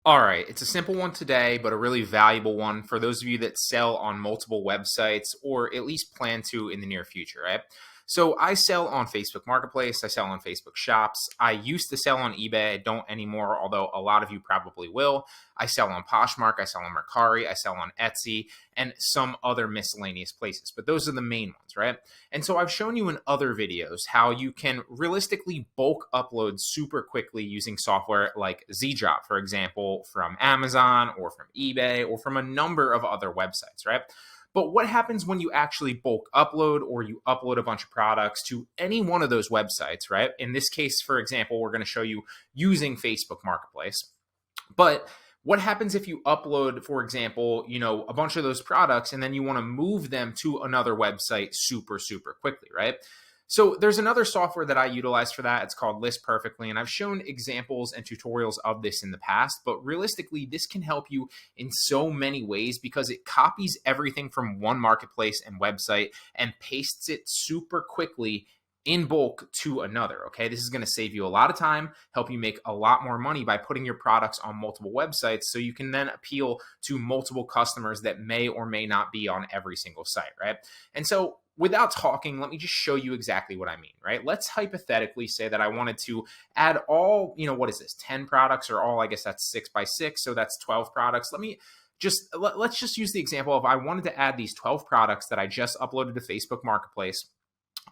All right, it's a simple one today, but a really valuable one for those of you that sell on multiple websites or at least plan to in the near future, right? So I sell on Facebook Marketplace, I sell on Facebook Shops. I used to sell on eBay, I don't anymore, although a lot of you probably will. I sell on Poshmark, I sell on Mercari, I sell on Etsy, and some other miscellaneous places. But those are the main ones, right? And so I've shown you in other videos how you can realistically bulk upload super quickly using software like ZDrop, for example, from Amazon or from eBay or from a number of other websites, right? But what happens when you actually bulk upload or you upload a bunch of products to any one of those websites, right? In this case, for example, we're going to show you using Facebook Marketplace. But what happens if you upload, for example, a bunch of those products and then you want to move them to another website super, super quickly, right? So there's another software that I utilize for that. It's called List Perfectly. And I've shown examples and tutorials of this in the past, but realistically, this can help you in so many ways because it copies everything from one marketplace and website and pastes it super quickly in bulk to another. Okay. This is going to save you a lot of time, help you make a lot more money by putting your products on multiple websites so you can then appeal to multiple customers that may or may not be on every single site. Right. And so without talking, let me just show you exactly what I mean, right? Let's hypothetically say that I wanted to add all, what is this, 10 products or all, I guess that's 6 by 6. So that's 12 products. Let's just use the example of I wanted to add these 12 products that I just uploaded to Facebook Marketplace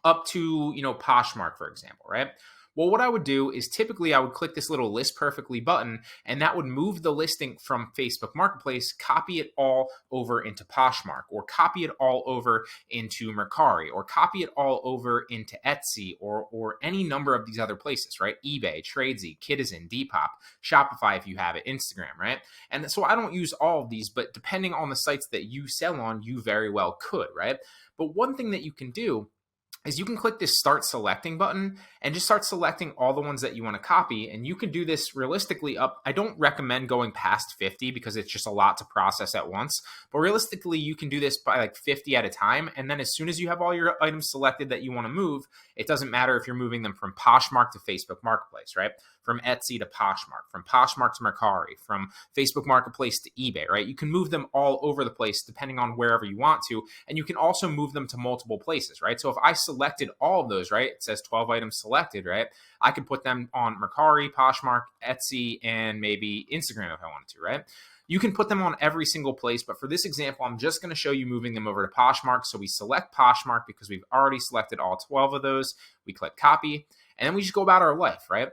up to, Poshmark, for example, right? Well, what I would do is typically I would click this little list perfectly button, and that would move the listing from Facebook Marketplace, copy it all over into Poshmark, or copy it all over into Mercari, or copy it all over into Etsy, or any number of these other places, right? eBay, Tradesy, Kidizen, Depop, Shopify if you have it, Instagram, right? And so I don't use all of these, but depending on the sites that you sell on, you very well could, right? But one thing that you can do is you can click this start selecting button and just start selecting all the ones that you want to copy. And you can do this realistically up. I don't recommend going past 50 because it's just a lot to process at once. But realistically, you can do this by like 50 at a time. And then as soon as you have all your items selected that you want to move, it doesn't matter if you're moving them from Poshmark to Facebook Marketplace, right? From Etsy to Poshmark, from Poshmark to Mercari, from Facebook Marketplace to eBay, right? You can move them all over the place depending on wherever you want to. And you can also move them to multiple places, right? So if I selected all of those, right? It says 12 items selected, right? I could put them on Mercari, Poshmark, Etsy, and maybe Instagram if I wanted to, right? You can put them on every single place, but for this example, I'm just going to show you moving them over to Poshmark. So we select Poshmark because we've already selected all 12 of those. We click copy, and then we just go about our life, right?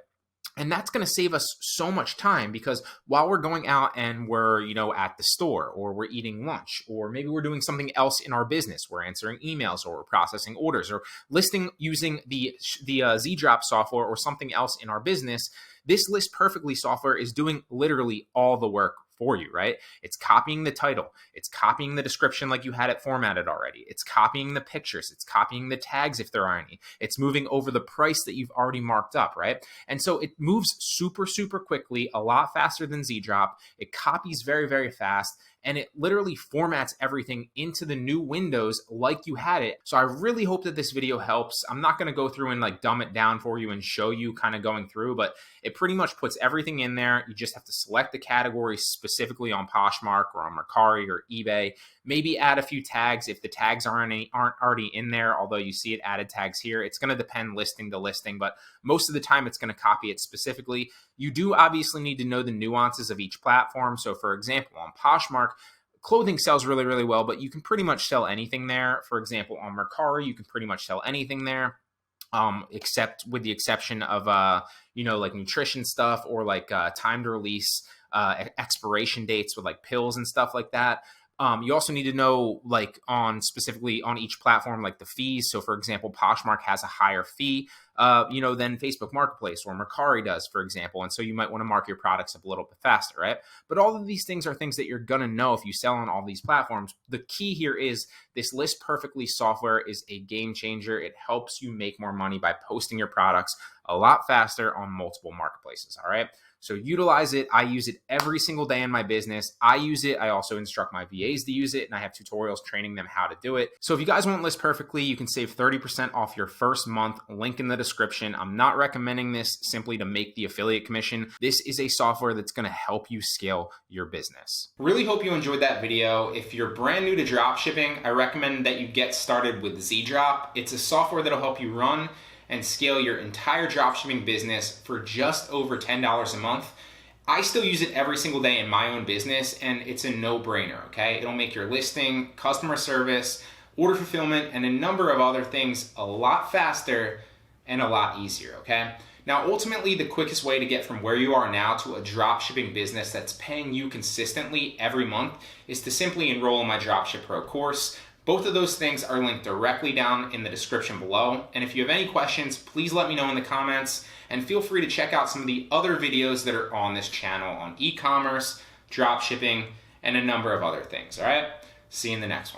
And that's going to save us so much time because while we're going out and we're, at the store or we're eating lunch or maybe we're doing something else in our business, we're answering emails or we're processing orders or listing using the ZDrop software or something else in our business, this List Perfectly software is doing literally all the work for you, right? It's copying the title. It's copying the description like you had it formatted already. It's copying the pictures. It's copying the tags if there are any. It's moving over the price that you've already marked up, right? And so it moves super, super quickly, a lot faster than ZDrop. It copies very, very fast. And it literally formats everything into the new windows like you had it. So I really hope that this video helps. I'm not going to go through and like dumb it down for you and show you kind of going through, but it pretty much puts everything in there. You just have to select the category specifically on Poshmark or on Mercari or eBay. Maybe add a few tags if the tags aren't already in there, although you see it added tags here. It's going to depend listing to listing, but most of the time it's going to copy it specifically. You do obviously need to know the nuances of each platform. So for example, on Poshmark, clothing sells really, really well, but you can pretty much sell anything there. For example, on Mercari, you can pretty much sell anything there. Except with the exception of, like nutrition stuff or like timed release expiration dates with like pills and stuff like that. You also need to know like specifically on each platform, like the fees. So for example, Poshmark has a higher fee, than Facebook Marketplace or Mercari does, for example. And so you might want to mark your products up a little bit faster, right? But all of these things are things that you're going to know if you sell on all these platforms. The key here is this List Perfectly software is a game changer. It helps you make more money by posting your products a lot faster on multiple marketplaces. All right. So utilize it. I use it every single day in my business. I use it. I also instruct my VAs to use it, and I have tutorials training them how to do it. So if you guys want List Perfectly, you can save 30% off your first month. Link in the description. I'm not recommending this simply to make the affiliate commission. This is a software that's going to help you scale your business. Really hope you enjoyed that video. If you're brand new to dropshipping, I recommend that you get started with ZDrop. It's a software that'll help you run and scale your entire dropshipping business for just over $10 a month. I still use it every single day in my own business, and it's a no-brainer, okay? It'll make your listing, customer service, order fulfillment, and a number of other things a lot faster and a lot easier, okay? Now, ultimately, the quickest way to get from where you are now to a dropshipping business that's paying you consistently every month is to simply enroll in my Dropship Pro course. Both of those things are linked directly down in the description below. And if you have any questions, please let me know in the comments, and feel free to check out some of the other videos that are on this channel on e-commerce, dropshipping, and a number of other things, all right? See you in the next one.